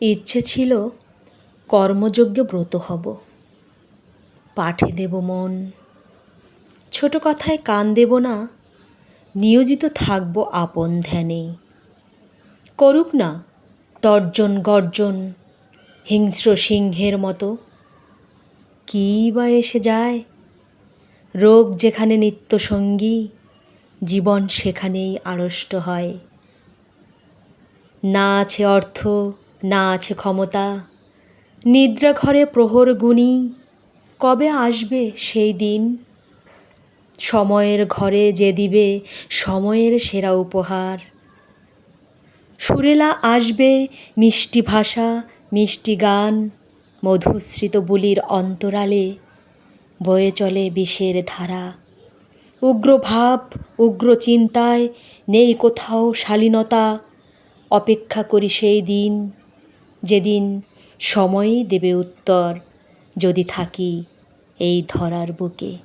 ইচ্ছে ছিল কর্মযজ্ঞে ব্রত হব, পাঠে দেব মন, ছোট কথায় কান দেব না, নিয়োজিত থাকব আপন ধ্যানে। করুক না তর্জন গর্জন হিংস্র সিংহের মতো, কী বা এসে যায়? রোগ যেখানে নিত্যসঙ্গী, জীবন সেখানেই আড়ষ্ট হয়। না আছে অর্থ, না আছে ক্ষমতা, নিদ্রা ঘরে প্রহর গুনি, কবে আসবে সেই দিন? সময়ের ঘরে যে দিবে সময়ের সেরা উপহার। সুরেলা আসবে, মিষ্টি ভাষা, মিষ্টি গান, মধুস্মৃত বুলির অন্তরালে বয়ে চলে বিষের ধারা। উগ্র ভাব, উগ্র চিন্তায় নেই কোথাও শালীনতা। অপেক্ষা করি সেই দিন, যেদিন সময়ই দেবে উত্তর, যদি থাকি এই ধরার বুকে।